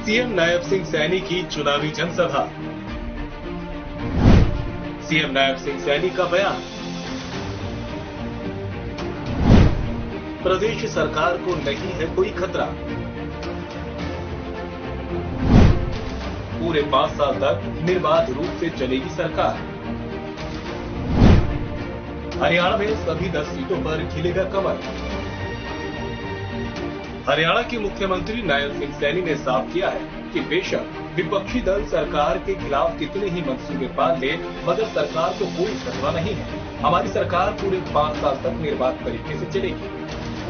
CM Nayab Singh Saini की चुनावी जनसभा। सीएम नायब सिंह सैनी का बयान। प्रदेश सरकार को नहीं है कोई खतरा। पूरे 5 साल तक निर्बाध रूप से चलेगी सरकार। हरियाणा में सभी 10 सीटों पर खिलेगा कमल। हरियाणा के मुख्यमंत्री नायब सिंह सैनी ने साफ किया है कि बेशक विपक्षी दल सरकार के खिलाफ कितने ही मंसूबे पाल ले, मगर सरकार को कोई खतरा नहीं है। हमारी सरकार पूरे 5 साल तक निर्बाध तरीके से चलेगी।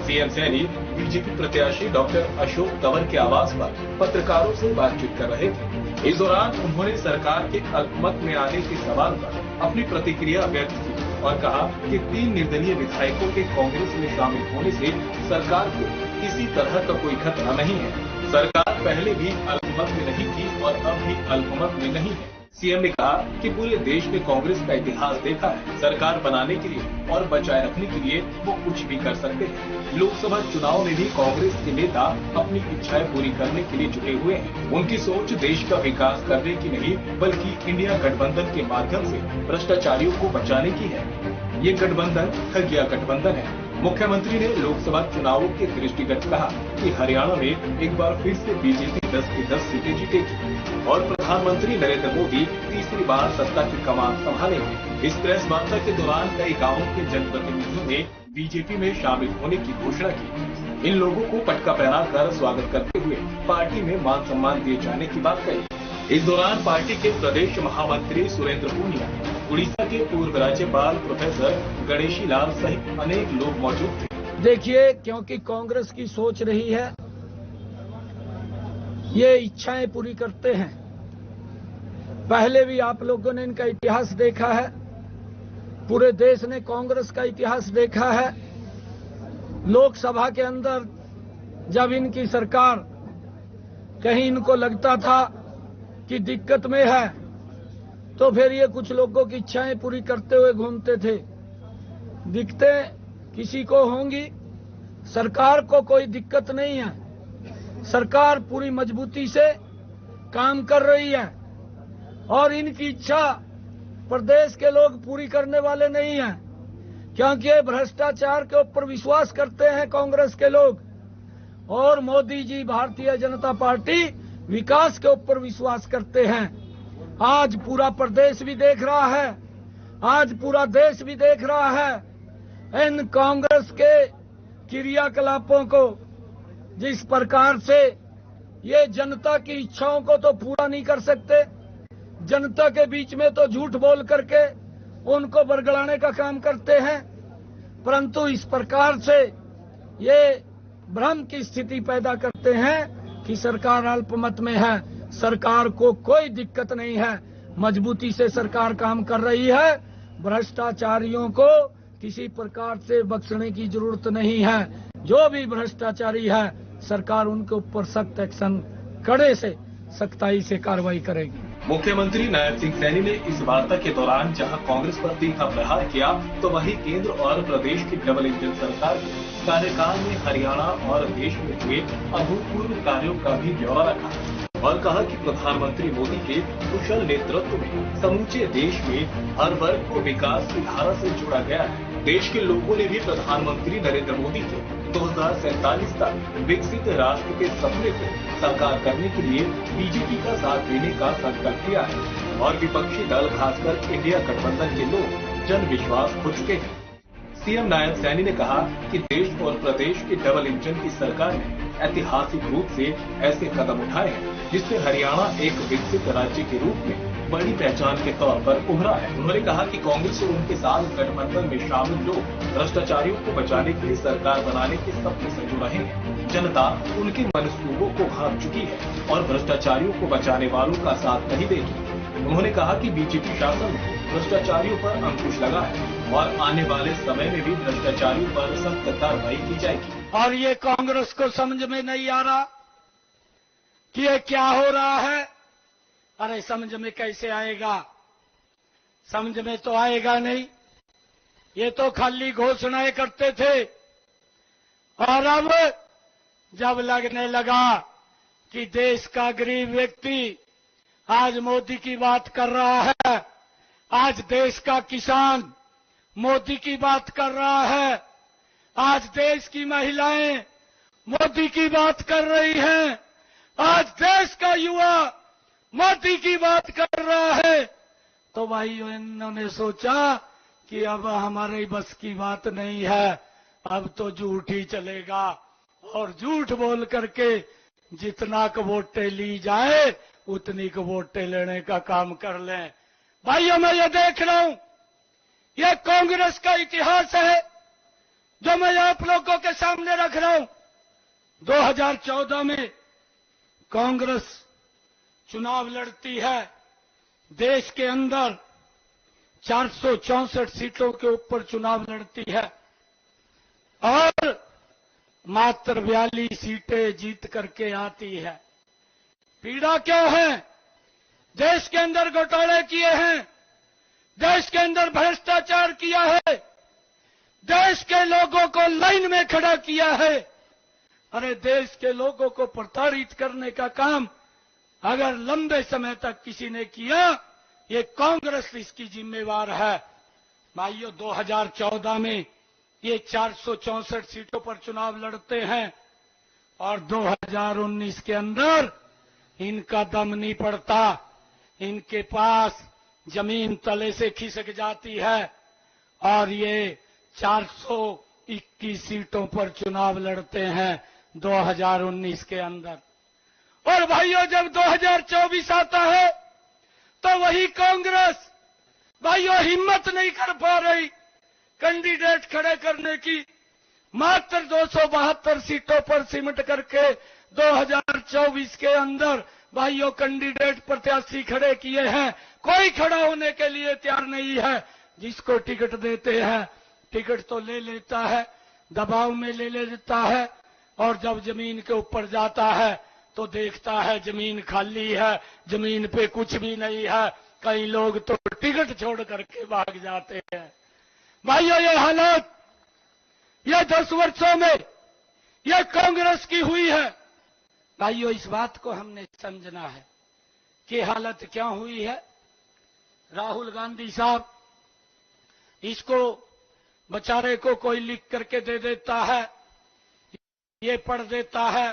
सीएम सैनी बीजेपी प्रत्याशी डॉक्टर अशोक तंवर के आवास पर पत्रकारों से बातचीत कर रहे थे। इस दौरान उन्होंने सरकार के अल्पमत में आने के सवाल पर अपनी प्रतिक्रिया व्यक्त की और कहा कि 3 निर्दलीय विधायकों के कांग्रेस में शामिल होने से सरकार को किसी तरह का कोई खतरा नहीं है। सरकार पहले भी अल्पमत में नहीं थी और अब भी अल्पमत में नहीं है। सीएम ने कहा कि पूरे देश ने कांग्रेस का इतिहास देखा है। सरकार बनाने के लिए और बचाए रखने के लिए वो कुछ भी कर सकते हैं। लोकसभा चुनाव में भी कांग्रेस के नेता अपनी इच्छाएं पूरी करने के लिए जुटे हुए हैं। उनकी सोच देश का विकास करने की नहीं, बल्कि इंडिया गठबंधन के माध्यम से भ्रष्टाचारियों को बचाने की है। ये गठबंधन ठगिया गठबंधन है। मुख्यमंत्री ने लोकसभा चुनावों के दृष्टिगत कहा कि हरियाणा में एक बार फिर से बीजेपी 10 की 10 सीटें जीतेगी और प्रधानमंत्री नरेंद्र मोदी तीसरी बार सत्ता की कमान संभालेंगे। इस प्रेस वार्ता के दौरान कई गांवों के जनप्रतिनिधियों ने बीजेपी में शामिल होने की घोषणा की। इन लोगों को पटका पहनाकर स्वागत करते हुए पार्टी में मान सम्मान दिए जाने की बात कही। इस दौरान पार्टी के प्रदेश महामंत्री सुरेंद्र पूनिया, उड़ीसा के पूर्व राज्यपाल प्रोफेसर गणेशी लाल सहित अनेक लोग मौजूद थे। देखिए, क्योंकि कांग्रेस की सोच रही है, ये इच्छाएं पूरी करते हैं। पहले भी आप लोगों ने इनका इतिहास देखा है, पूरे देश ने कांग्रेस का इतिहास देखा है। लोकसभा के अंदर जब इनकी सरकार, कहीं इनको लगता था कि दिक्कत में है, तो फिर ये कुछ लोगों की इच्छाएं पूरी करते हुए घूमते थे। दिक्कतें किसी को होंगी, सरकार को कोई दिक्कत नहीं है। सरकार पूरी मजबूती से काम कर रही है और इनकी इच्छा प्रदेश के लोग पूरी करने वाले नहीं हैं, क्योंकि ये भ्रष्टाचार के ऊपर विश्वास करते हैं कांग्रेस के लोग, और मोदी जी, भारतीय जनता पार्टी विकास के ऊपर विश्वास करते हैं। आज पूरा प्रदेश भी देख रहा है, आज पूरा देश भी देख रहा है इन कांग्रेस के क्रियाकलापों को। जिस प्रकार से ये जनता की इच्छाओं को तो पूरा नहीं कर सकते, जनता के बीच में तो झूठ बोल करके उनको बरगलाने का काम करते हैं, परंतु इस प्रकार से ये भ्रम की स्थिति पैदा करते हैं कि सरकार अल्पमत में है। सरकार को कोई दिक्कत नहीं है, मजबूती से सरकार काम कर रही है। भ्रष्टाचारियों को किसी प्रकार से बख्शने की जरूरत नहीं है। जो भी भ्रष्टाचारी है, सरकार उनके ऊपर सख्त एक्शन, कड़े से सख्ताई से कार्रवाई करेगी। मुख्यमंत्री नायब सिंह सैनी ने इस वार्ता के दौरान जहां कांग्रेस पर तीखा प्रहार किया, तो वहीं केंद्र और प्रदेश की डबल इंजन सरकार के कार्यकाल में हरियाणा और देश में हुए अभूतपूर्व कार्यों का भी ब्यौरा रखा और कहा कि प्रधानमंत्री मोदी के कुशल नेतृत्व में समूचे देश में हर वर्ग को विकास की धारा से जोड़ा गया है। देश के लोगों ने भी प्रधानमंत्री नरेंद्र मोदी के 2047 तक विकसित राष्ट्र के सपने को साकार करने के लिए बीजेपी का साथ देने का संकल्प किया है और विपक्षी दल, खासकर इंडिया गठबंधन के लोग जन विश्वास खो चुके हैं। सीएम नायब सैनी ने कहा कि देश और प्रदेश की डबल इंजन की सरकार ने ऐतिहासिक रूप से ऐसे कदम उठाए हैं जिससे हरियाणा एक विकसित राज्य के रूप में बड़ी पहचान के तौर पर उभरा है। उन्होंने कहा कि कांग्रेस और उनके साथ गठबंधन में शामिल लोग भ्रष्टाचारियों को बचाने के लिए सरकार बनाने के सपने संजो रहे हैं। जनता उनके मनसूबों को भांप चुकी है और भ्रष्टाचारियों को बचाने वालों का साथ नहीं देगी। उन्होंने कहा कि बीजेपी शासन में भ्रष्टाचारियों पर अंकुश लगा है और आने वाले समय में भी भ्रष्टाचारियों पर सख्त कार्रवाई की जाएगी। और ये कांग्रेस को समझ में नहीं आ रहा कि ये क्या हो रहा है। अरे समझ में कैसे आएगा, समझ में तो आएगा नहीं। ये तो खाली घोषणाएं करते थे और अब जब लगने लगा कि देश का गरीब व्यक्ति आज मोदी की बात कर रहा है, आज देश का किसान मोदी की बात कर रहा है, आज देश की महिलाएं मोदी की बात कर रही हैं, आज देश का युवा मोदी की बात कर रहा है। तो भाइयों, इन्होंने सोचा कि अब हमारे बस की बात नहीं है, अब तो झूठ ही चलेगा और झूठ बोल करके जितना को वोटें ली जाए उतनी को वोटें लेने का काम कर लें। भाइयों, मैं ये देख रहा हूं, ये कांग्रेस का इतिहास है जो मैं आप लोगों के सामने रख रहा हूं। 2014 में कांग्रेस चुनाव लड़ती है, देश के अंदर 464 सीटों के ऊपर चुनाव लड़ती है और मात्र 42 सीटें जीत करके आती है। पीड़ा क्या है? देश के अंदर घोटाले किए हैं, देश के अंदर भ्रष्टाचार किया है, देश के लोगों को लाइन में खड़ा किया है। अरे, देश के लोगों को प्रताड़ित करने का काम अगर लंबे समय तक किसी ने किया, ये कांग्रेस इसकी जिम्मेवार है। भाइयों, 2014 में ये 464 सीटों पर चुनाव लड़ते हैं और 2019 के अंदर इनका दम नहीं पड़ता, इनके पास जमीन तले से खिसक जाती है और ये 421 सीटों पर चुनाव लड़ते हैं 2019 के अंदर। और भाइयों, जब 2024 आता है तो वही कांग्रेस भाइयों हिम्मत नहीं कर पा रही कैंडिडेट खड़े करने की। मात्र 272 सीटों पर सिमट करके 2024 के अंदर भाइयों कैंडिडेट प्रत्याशी खड़े किए हैं। कोई खड़ा होने के लिए तैयार नहीं है। जिसको टिकट देते हैं टिकट तो ले लेता है, दबाव में ले लेता है और जब जमीन के ऊपर जाता है तो देखता है जमीन खाली है, जमीन पे कुछ भी नहीं है। कई लोग तो टिकट छोड़ करके भाग जाते हैं। भाइयों, ये हालत ये 10 वर्षों में ये कांग्रेस की हुई है। भाइयों, इस बात को हमने समझना है कि हालत क्या हुई है। राहुल गांधी साहब, इसको बेचारे को कोई लिख करके दे देता है, ये पढ़ देता है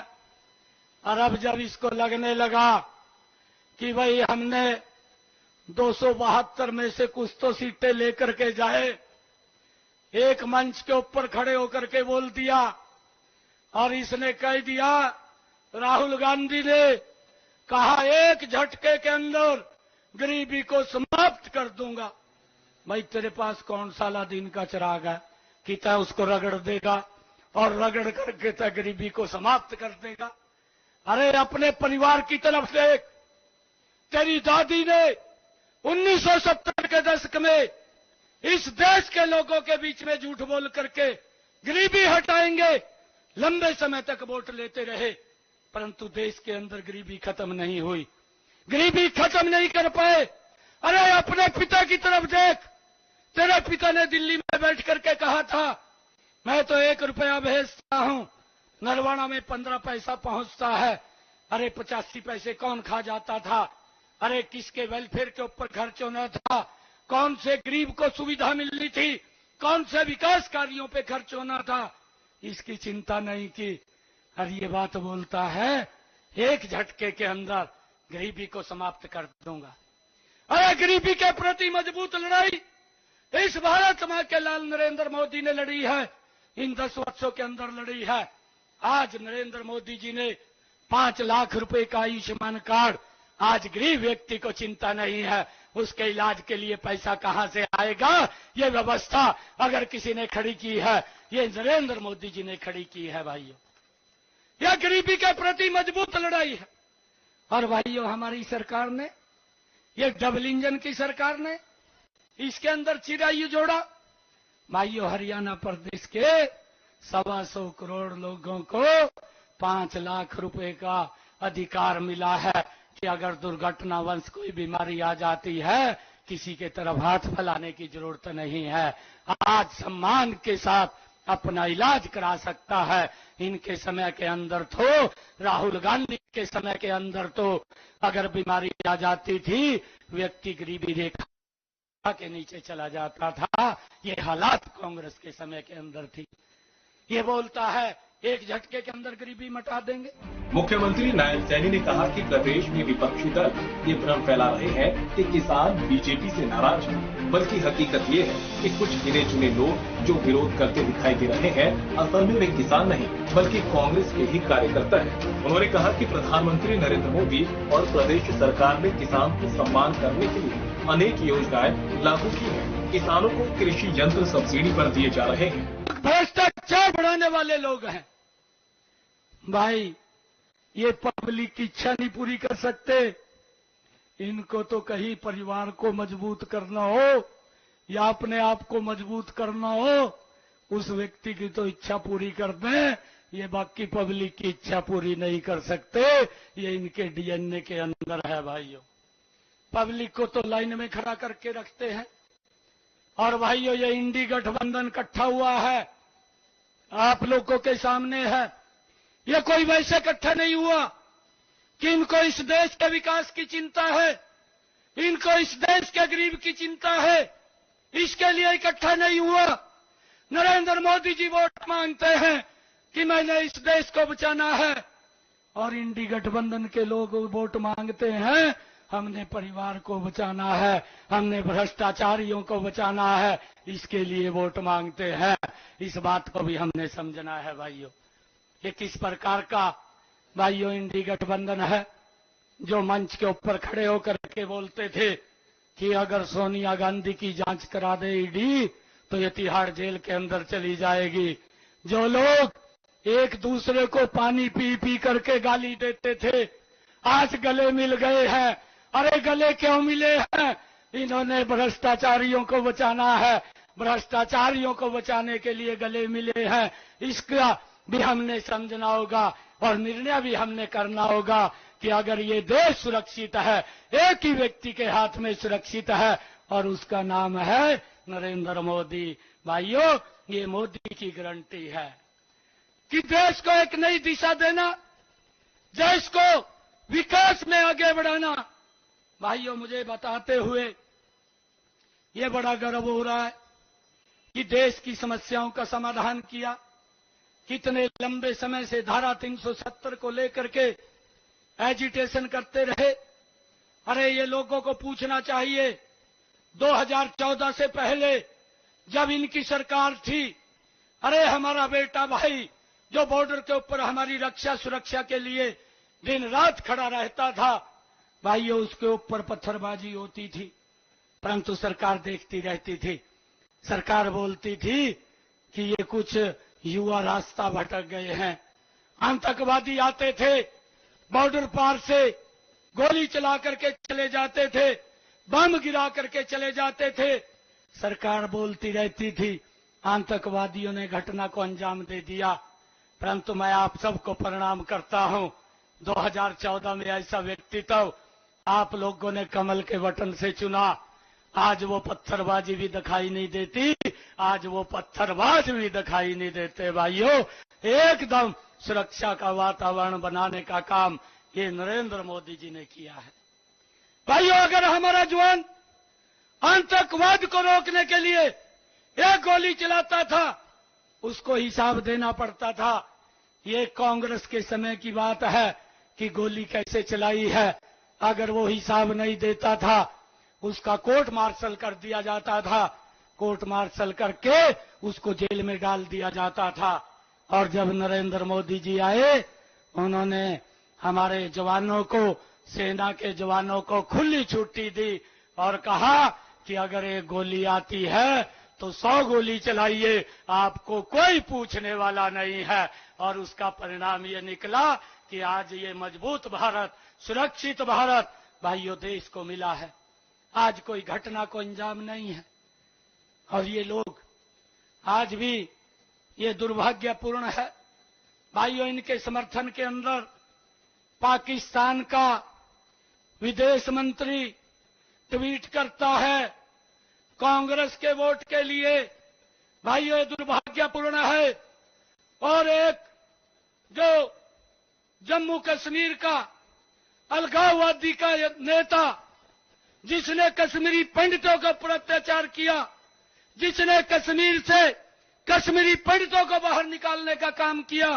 और अब जब इसको लगने लगा कि भाई हमने 272 में से कुछ तो सीटें लेकर के जाए, एक मंच के ऊपर खड़े होकर के बोल दिया और इसने कह दिया, राहुल गांधी ने कहा एक झटके के अंदर गरीबी को समाप्त कर दूंगा। भाई, तेरे पास कौन साला दिन का चिराग है कि तय उसको रगड़ देगा और रगड़ करके तय गरीबी को समाप्त कर देगा। अरे, अपने परिवार की तरफ देख। तेरी दादी ने 1970 के दशक में इस देश के लोगों के बीच में झूठ बोल करके गरीबी हटाएंगे, लंबे समय तक वोट लेते रहे, परंतु देश के अंदर गरीबी खत्म नहीं हुई, गरीबी खत्म नहीं कर पाए। अरे, अपने पिता की तरफ देख। तेरे पिता ने दिल्ली में बैठ करके कहा था, मैं तो 1 रुपया भेजता हूं, नरवाना में 15 पैसा पहुंचता है। अरे, 85 पैसे कौन खा जाता था? अरे, किसके वेलफेयर के ऊपर खर्च होना था? कौन से गरीब को सुविधा मिलनी थी? कौन से विकास कार्यों पे खर्च होना था? इसकी चिंता नहीं की। और ये बात बोलता है एक झटके के अंदर गरीबी को समाप्त कर दूंगा। अरे, गरीबी के प्रति मजबूत लड़ाई इस भारत मां के लाल नरेंद्र मोदी ने लड़ी है, इन 10 वर्षों के अंदर लड़ी है। आज नरेंद्र मोदी जी ने 5 लाख रुपए का आयुष्मान कार्ड, आज गरीब व्यक्ति को चिंता नहीं है उसके इलाज के लिए पैसा कहां से आएगा। ये व्यवस्था अगर किसी ने खड़ी की है, ये नरेंद्र मोदी जी ने खड़ी की है। भाइयों, यह गरीबी के प्रति मजबूत लड़ाई है। और भाइयों, हमारी सरकार ने, ये डबल इंजन की सरकार ने इसके अंदर चिरायु जोड़ा। भाइयों, हरियाणा प्रदेश के 125 करोड़ लोगों को 5 लाख रुपए का अधिकार मिला है कि अगर दुर्घटनावश कोई बीमारी आ जाती है, किसी के तरफ हाथ फैलाने की जरूरत नहीं है। आज सम्मान के साथ अपना इलाज करा सकता है। इनके समय के अंदर तो, राहुल गांधी के समय के अंदर तो अगर बीमारी आ जाती थी, व्यक्ति गरीबी रेखा के नीचे चला जाता था। ये हालात कांग्रेस के समय के अंदर थी। ये बोलता है एक झटके के अंदर गरीबी मिटा देंगे। मुख्यमंत्री नायब सैनी ने कहा कि प्रदेश में विपक्षी दल ये भ्रम फैला रहे हैं कि किसान बीजेपी से नाराज हैं, बल्कि हकीकत ये है कि कुछ गिने चुने लोग जो विरोध करते दिखाई दे रहे हैं, असल में वे किसान नहीं बल्कि कांग्रेस के ही कार्यकर्ता हैं। उन्होंने कहा कि प्रधानमंत्री नरेंद्र मोदी और प्रदेश सरकार ने किसान को सम्मान करने के लिए अनेक योजनाएं लागू की हैं। किसानों को कृषि यंत्र सब्सिडी पर दिए जा रहे हैं। भ्रष्टाचार बढ़ाने वाले लोग हैं भाई। ये पब्लिक की इच्छा नहीं पूरी कर सकते। इनको तो कहीं परिवार को मजबूत करना हो या अपने आप को मजबूत करना हो, उस व्यक्ति की तो इच्छा पूरी कर दें। ये बाकी पब्लिक की इच्छा पूरी नहीं कर सकते। ये इनके डीएनए के अंदर है भाइयों। पब्लिक को तो लाइन में खड़ा करके रखते हैं। और भाइयों, ये इंडी गठबंधन इकट्ठा हुआ है, आप लोगों के सामने है। ये कोई वैसे इकट्ठा नहीं हुआ कि इनको इस देश के विकास की चिंता है, इनको इस देश के गरीब की चिंता है, इसके लिए इकट्ठा नहीं हुआ। नरेंद्र मोदी जी वोट मांगते हैं कि मैंने इस देश को बचाना है, और इंडी गठबंधन के लोग वोट मांगते हैं हमने परिवार को बचाना है, हमने भ्रष्टाचारियों को बचाना है, इसके लिए वोट मांगते हैं। इस बात को भी हमने समझना है भाइयों। ये किस प्रकार का भाइयों इंडी गठबंधन है जो मंच के ऊपर खड़े होकर के बोलते थे कि अगर सोनिया गांधी की जांच करा दे ईडी तो ये तिहाड़ जेल के अंदर चली जाएगी। जो लोग एक दूसरे को पानी पी पी करके गाली देते थे, आज गले मिल गए हैं। अरे गले क्यों मिले हैं? इन्होंने भ्रष्टाचारियों को बचाना है, भ्रष्टाचारियों को बचाने के लिए गले मिले हैं। इसका भी हमने समझना होगा और निर्णय भी हमने करना होगा कि अगर ये देश सुरक्षित है, एक ही व्यक्ति के हाथ में सुरक्षित है और उसका नाम है नरेंद्र मोदी। भाइयों, ये मोदी की गारंटी है कि देश को एक नई दिशा देना, देश को विकास में आगे बढ़ाना। भाइयों, मुझे बताते हुए ये बड़ा गर्व हो रहा है कि देश की समस्याओं का समाधान किया। कितने लंबे समय से धारा 370 को लेकर के एजिटेशन करते रहे। अरे ये लोगों को पूछना चाहिए, 2014 से पहले जब इनकी सरकार थी, अरे हमारा बेटा भाई जो बॉर्डर के ऊपर हमारी रक्षा सुरक्षा के लिए दिन रात खड़ा रहता था, भाइयों उसके ऊपर पत्थरबाजी होती थी, परंतु सरकार देखती रहती थी। सरकार बोलती थी कि ये कुछ युवा रास्ता भटक गए हैं। आतंकवादी आते थे, बॉर्डर पार से गोली चला करके चले जाते थे, बम गिरा करके चले जाते थे। सरकार बोलती रहती थी, आतंकवादियों ने घटना को अंजाम दे दिया। परंतु मैं आप सबको प्रणाम करता हूं, 2014 में ऐसा व्यक्तित्व आप लोगों ने कमल के बटन से चुना। आज वो पत्थरबाजी भी दिखाई नहीं देती, आज वो पत्थरबाज भी दिखाई नहीं देते। भाइयों, एकदम सुरक्षा का वातावरण बनाने का काम ये नरेंद्र मोदी जी ने किया है। भाइयों, अगर हमारा जवान आतंकवाद को रोकने के लिए एक गोली चलाता था, उसको हिसाब देना पड़ता था। ये कांग्रेस के समय की बात है कि गोली कैसे चलाई है। अगर वो हिसाब नहीं देता था, उसका कोर्ट मार्शल कर दिया जाता था, कोर्ट मार्शल करके उसको जेल में डाल दिया जाता था। और जब नरेंद्र मोदी जी आए, उन्होंने हमारे जवानों को, सेना के जवानों को खुली छुट्टी दी और कहा कि अगर एक गोली आती है तो 100 गोली चलाइए, आपको कोई पूछने वाला नहीं है। और उसका परिणाम ये निकला कि आज ये मजबूत भारत, सुरक्षित भारत भाइयों देश को मिला है। आज कोई घटना को अंजाम नहीं है। और ये लोग आज भी, ये दुर्भाग्यपूर्ण है भाइयों, इनके समर्थन के अंदर पाकिस्तान का विदेश मंत्री ट्वीट करता है, कांग्रेस के वोट के लिए भाइयों, ये दुर्भाग्यपूर्ण है। और एक जो जम्मू कश्मीर का अलगाववादी का नेता, जिसने कश्मीरी पंडितों के ऊपर अत्याचार किया, जिसने कश्मीर से कश्मीरी पंडितों को बाहर निकालने का काम किया,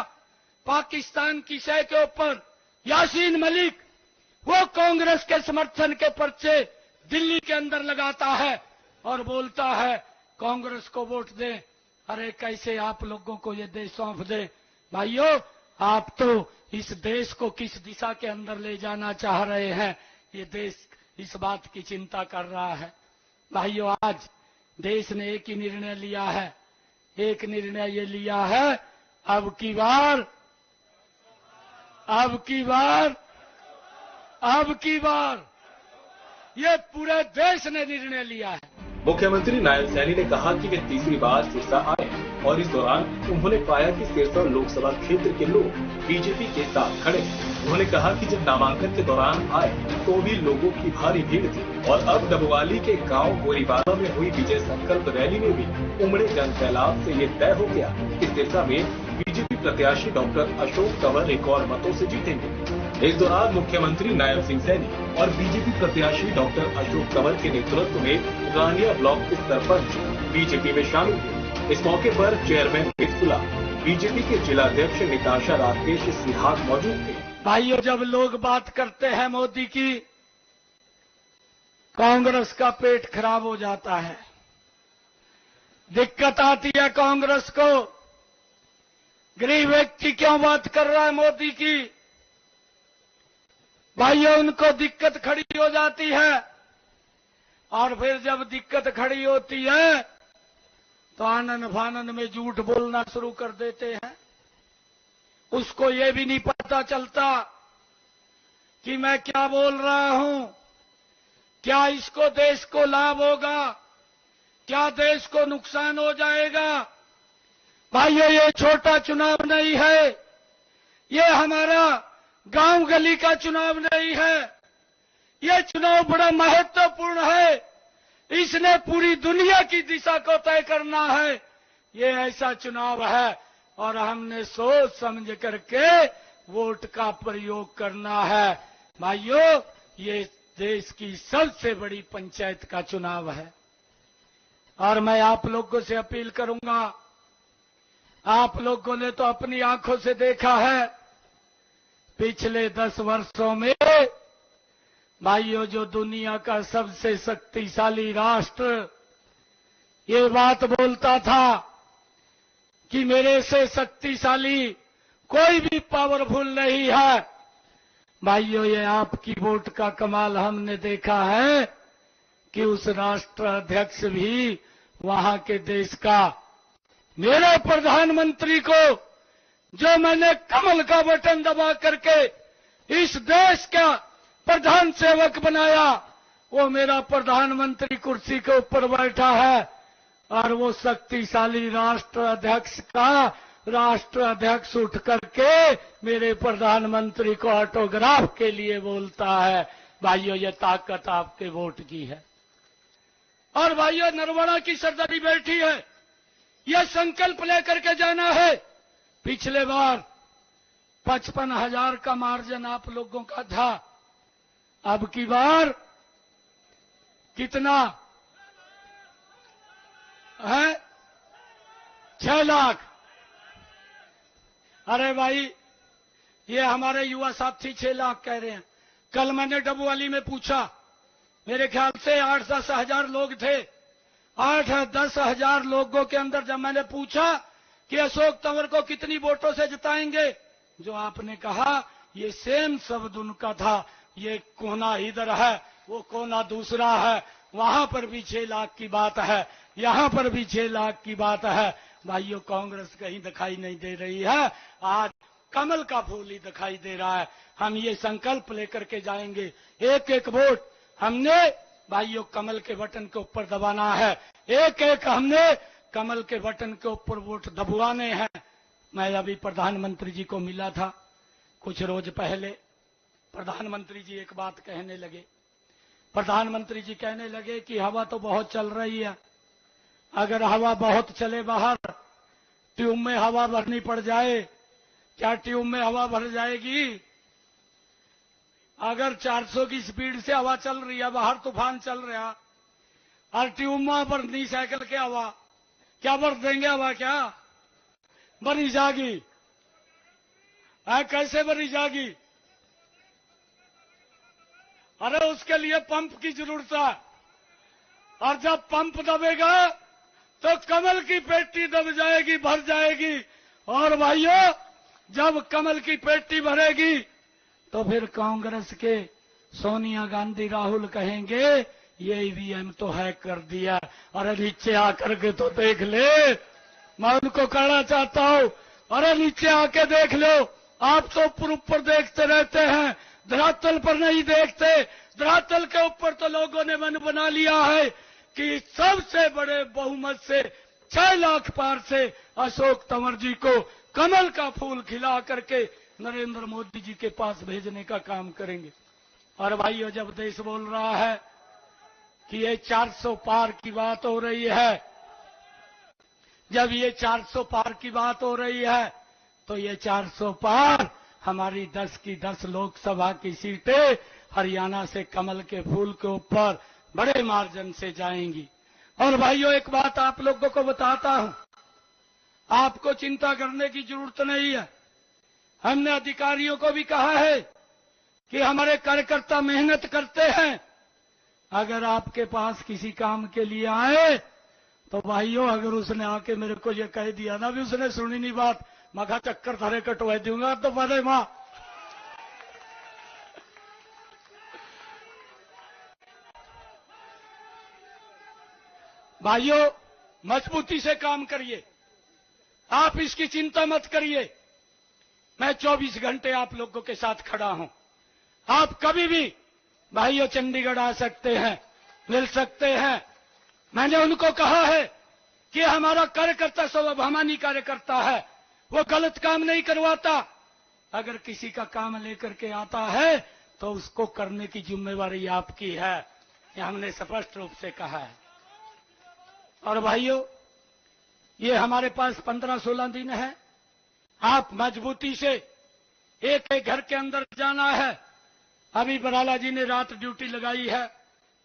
पाकिस्तान की शय के ऊपर यासीन मलिक, वो कांग्रेस के समर्थन के पर्चे दिल्ली के अंदर लगाता है और बोलता है कांग्रेस को वोट दें। अरे कैसे आप लोगों को ये देश सौंप दे? भाइयों, आप तो इस देश को किस दिशा के अंदर ले जाना चाह रहे हैं, ये देश इस बात की चिंता कर रहा है। भाइयों, आज देश ने एक ही निर्णय लिया है, एक निर्णय ये लिया है, अब की बार ये पूरे देश ने निर्णय लिया है। मुख्यमंत्री नायब सैनी ने कहा कि वे तीसरी बार सिरसा आए और इस दौरान उन्होंने पाया कि सिरसा लोकसभा क्षेत्र के लोग बीजेपी के साथ खड़े हैं। उन्होंने कहा कि जब नामांकन के दौरान आए तो भी लोगों की भारी भीड़ थी और अब डबवाली के गांव गोरीबारा में हुई विजय संकल्प रैली में भी उमड़े जन सैलाब से ये तय हो गया कि सिरसा में बीजेपी प्रत्याशी डॉक्टर अशोक तंवर रिकॉर्ड मतों से जीतेंगे। इस दौरान मुख्यमंत्री नायब सिंह सैनी और बीजेपी प्रत्याशी डॉक्टर अशोक तंवर के नेतृत्व में रानिया ब्लॉक के सरपंच बीजेपी में शामिल हुए। इस मौके पर चेयरमैन हितुल्ला, बीजेपी के जिलाध्यक्ष निताशा राकेश सिहाग मौजूद थे। भाइयों, जब लोग बात करते हैं मोदी की, कांग्रेस का पेट खराब हो जाता है, दिक्कत आती है कांग्रेस को। गरीब व्यक्ति क्यों बात कर रहा है मोदी की? भाइयों, उनको दिक्कत खड़ी हो जाती है और फिर जब दिक्कत खड़ी होती है तो आनन फानन में झूठ बोलना शुरू कर देते हैं। उसको ये भी नहीं पता चलता कि मैं क्या बोल रहा हूं, क्या इसको देश को लाभ होगा, क्या देश को नुकसान हो जाएगा। भाइयों, ये छोटा चुनाव नहीं है, ये हमारा गांव गली का चुनाव नहीं है, ये चुनाव बड़ा महत्वपूर्ण है। इसने पूरी दुनिया की दिशा को तय करना है। ये ऐसा चुनाव है और हमने सोच समझ करके वोट का प्रयोग करना है। भाइयों, ये देश की सबसे बड़ी पंचायत का चुनाव है और मैं आप लोगों से अपील करूंगा, आप लोगों ने तो अपनी आंखों से देखा है पिछले 10 वर्षों में, भाइयों, जो दुनिया का सबसे शक्तिशाली राष्ट्र ये बात बोलता था कि मेरे से शक्तिशाली कोई भी पावरफुल नहीं है। भाइयों, ये आपकी वोट का कमाल हमने देखा है कि उस राष्ट्र अध्यक्ष भी वहां के देश का मेरे प्रधानमंत्री को, जो मैंने कमल का बटन दबा करके इस देश का प्रधान सेवक बनाया, वो मेरा प्रधानमंत्री कुर्सी के ऊपर बैठा है और वो शक्तिशाली राष्ट्र अध्यक्ष का राष्ट्र अध्यक्ष उठ करके मेरे प्रधानमंत्री को ऑटोग्राफ के लिए बोलता है। भाइयों, ये ताकत आपके वोट की है। और भाइयों, नरवाड़ा की सरदारी बैठी है, यह संकल्प लेकर के जाना है। पिछले बार 55,000 का मार्जिन आप लोगों का था, अब की बार कितना है? 6 लाख। अरे भाई, ये हमारे युवा साथी 6 लाख कह रहे हैं। कल मैंने डबवाली में पूछा, मेरे ख्याल से 8-10 हजार लोग थे। 8-10 हजार लोगों के अंदर जब मैंने पूछा कि अशोक तंवर को कितनी वोटों से जिताएंगे, जो आपने कहा ये सेम शब्द उनका था, ये कोना इधर है, वो कोना दूसरा है, वहां पर भी 6 लाख की बात है, यहां पर भी 6 लाख की बात है। भाइयों, कांग्रेस कहीं दिखाई नहीं दे रही है, आज कमल का फूल ही दिखाई दे रहा है। हम ये संकल्प लेकर के जाएंगे, एक एक वोट हमने भाइयों कमल के बटन के ऊपर दबाना है, एक एक हमने कमल के बटन के ऊपर वोट दबवाने हैं। मैं अभी प्रधानमंत्री जी को मिला था कुछ रोज पहले, प्रधानमंत्री जी एक बात कहने लगे। प्रधानमंत्री जी कहने लगे कि हवा तो बहुत चल रही है, अगर हवा बहुत चले बाहर, ट्यूब में हवा भरनी पड़ जाए, क्या ट्यूब में हवा भर जाएगी? अगर 400 की स्पीड से हवा चल रही है, बाहर तूफान चल रहा, और ट्यूब में भरनी साइकिल के हवा, क्या भर देंगे हवा? क्या भरी जाएगी? कैसे भरी जाएगी? अरे उसके लिए पंप की जरूरत है, और जब पंप दबेगा तो कमल की पेटी दब जाएगी, भर जाएगी। और भाइयों, जब कमल की पेटी भरेगी तो फिर कांग्रेस के सोनिया गांधी, राहुल कहेंगे ये ईवीएम तो हैक कर दिया। अरे नीचे आकर के तो देख ले, मैं उनको कहना चाहता हूं, अरे नीचे आके देख लो। आप तो ऊपर देखते रहते हैं, धरातल पर नहीं देखते। धरातल के ऊपर तो लोगों ने मन बना लिया है कि सबसे बड़े बहुमत से 6 लाख पार से अशोक तंवर जी को कमल का फूल खिला करके नरेंद्र मोदी जी के पास भेजने का काम करेंगे। और भाइयों, जब देश बोल रहा है कि ये 400 पार की बात हो रही है, जब ये 400 पार की बात हो रही है, तो ये 400 पार हमारी 10 की 10 लोकसभा की सीटें हरियाणा से कमल के फूल के ऊपर बड़े मार्जिन से जाएंगी। और भाइयों, एक बात आप लोगों को बताता हूं, आपको चिंता करने की जरूरत नहीं है। हमने अधिकारियों को भी कहा है कि हमारे कार्यकर्ता मेहनत करते हैं। अगर आपके पास किसी काम के लिए आए तो भाइयों, अगर उसने आके मेरे को ये कह दिया ना, भी उसने सुनी नहीं बात, मगा चक्कर थारे कटवा दूंगा तो बड़े मां। भाइयों, मजबूती से काम करिए, आप इसकी चिंता मत करिए। मैं 24 घंटे आप लोगों के साथ खड़ा हूं। आप कभी भी भाइयों चंडीगढ़ आ सकते हैं, मिल सकते हैं। मैंने उनको कहा है कि हमारा कार्यकर्ता स्वाभिमानी कार्यकर्ता है, वो गलत काम नहीं करवाता। अगर किसी का काम लेकर के आता है तो उसको करने की जिम्मेवारी आपकी है, ये हमने स्पष्ट रूप से कहा है। और भाइयों, ये हमारे पास 15-16 दिन है। आप मजबूती से एक एक घर के अंदर जाना है। अभी बराला जी ने रात ड्यूटी लगाई है,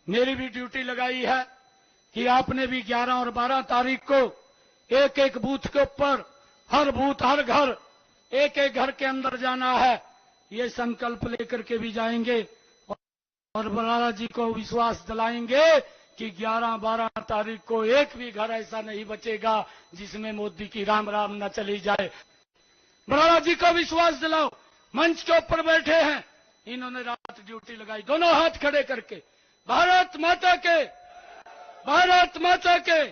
मेरी भी ड्यूटी लगाई है कि आपने भी 11 और 12 तारीख को एक एक बूथ के ऊपर, हर बूथ, हर घर, एक एक घर के अंदर जाना है। ये संकल्प लेकर के भी जाएंगे और बराला जी को विश्वास दिलाएंगे कि 11-12 तारीख को एक भी घर ऐसा नहीं बचेगा जिसमें मोदी की राम राम न चली जाए। बराला जी को विश्वास दिलाओ। मंच के ऊपर बैठे हैं, इन्होंने रात ड्यूटी लगाई, दोनों हाथ खड़े करके, भारत माता के, भारत माता के,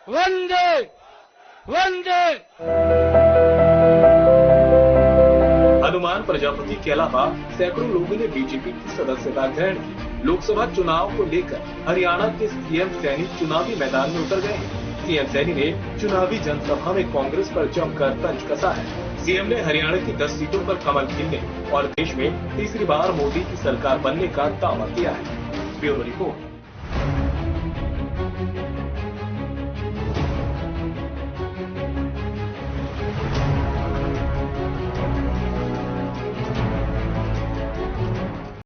वंदे वंदे। हनुमान प्रजापति के अलावा सैकड़ों लोगों ने बीजेपी की सदस्यता ग्रहण की। लोकसभा चुनाव को लेकर हरियाणा के सीएम सैनी चुनावी मैदान में उतर गए हैं। सीएम सैनी ने चुनावी जनसभा में कांग्रेस पर जमकर तंज कसा है। सीएम ने हरियाणा की 10 सीटों पर कमल खिलने और देश में तीसरी बार मोदी की सरकार बनने का दावा किया है। Bureau report.